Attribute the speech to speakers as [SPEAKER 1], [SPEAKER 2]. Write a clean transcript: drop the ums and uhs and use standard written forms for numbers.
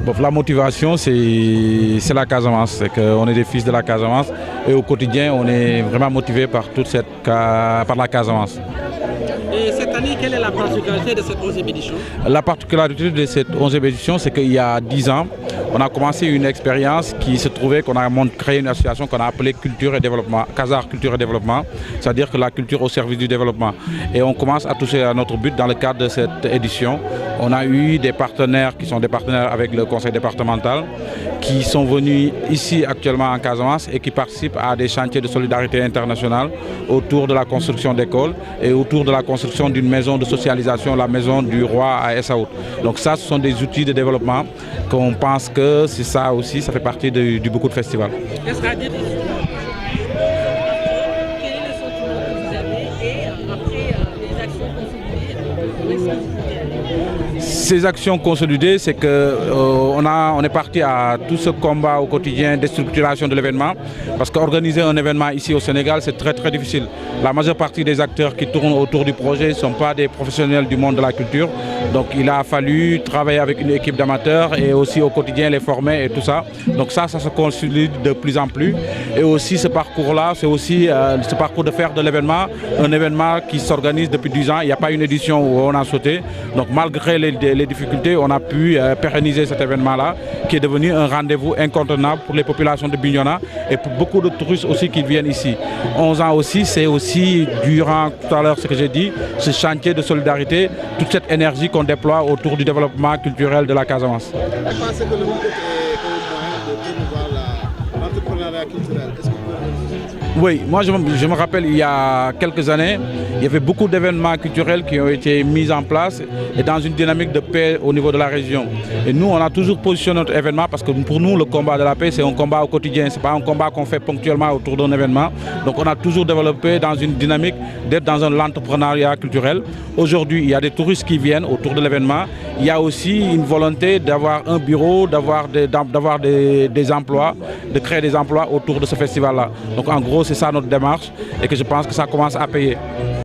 [SPEAKER 1] Bon, la motivation, c'est la Casamance. C'est qu'on est des fils de la Casamance et au quotidien, on est vraiment motivé par par la Casamance.
[SPEAKER 2] Et cette année, quelle est la particularité de cette 11e édition?
[SPEAKER 1] La particularité de cette 11e édition, c'est qu'il y a 10 ans, on a commencé une expérience qui se trouvait qu'on a créé une association qu'on a appelée Culture et Développement, Casar Culture et Développement, c'est-à-dire que la culture au service du développement. Et on commence à toucher à notre but dans le cadre de cette édition. On a eu des partenaires qui sont des partenaires avec le conseil départemental, qui sont venus ici actuellement en Casamance et qui participent à des chantiers de solidarité internationale autour de la construction d'écoles et autour de la construction d'une maison de socialisation, la maison du roi à Essaout. Donc ça, ce sont des outils de développement qu'on pense que c'est ça aussi, ça fait partie du beaucoup de festivals.
[SPEAKER 2] Est-ce qu'à dire
[SPEAKER 3] quel est le sentiment que vous avez et après les actions consolidées, où est-ce que vous voulez aller?
[SPEAKER 1] Ces actions consolidées, c'est qu'on est parti à tout ce combat au quotidien de structuration de l'événement, parce qu'organiser un événement ici au Sénégal, c'est très très difficile. La majeure partie des acteurs qui tournent autour du projet ne sont pas des professionnels du monde de la culture, donc il a fallu travailler avec une équipe d'amateurs et aussi au quotidien les former et tout ça. Donc ça se consolide de plus en plus. Et aussi ce parcours-là, c'est aussi ce parcours de faire de l'événement, un événement qui s'organise depuis 10 ans. Il n'y a pas une édition où on a sauté. Donc malgré les difficultés, on a pu pérenniser cet événement-là, qui est devenu un rendez-vous incontournable pour les populations de Bignona et pour beaucoup de touristes aussi qui viennent ici. 11 ans aussi, c'est aussi durant tout à l'heure ce que j'ai dit, ce chantier de solidarité, toute cette énergie qu'on déploie autour du développement culturel de la Casamance.
[SPEAKER 4] Vous pensez que le monde est au moyen de promouvoir l'entrepreneuriat culturel? Est-ce que vous pouvez...
[SPEAKER 1] Oui, moi je me rappelle il y a quelques années, il y avait beaucoup d'événements culturels qui ont été mis en place et dans une dynamique de paix au niveau de la région. Et nous, on a toujours positionné notre événement parce que pour nous, le combat de la paix, c'est un combat au quotidien. Ce n'est pas un combat qu'on fait ponctuellement autour d'un événement. Donc on a toujours développé dans une dynamique d'être dans l'entrepreneuriat culturel. Aujourd'hui, il y a des touristes qui viennent autour de l'événement. Il y a aussi une volonté d'avoir un bureau, d'avoir des emplois, de créer des emplois autour de ce festival-là. Donc en gros, c'est ça notre démarche et que je pense que ça commence à payer.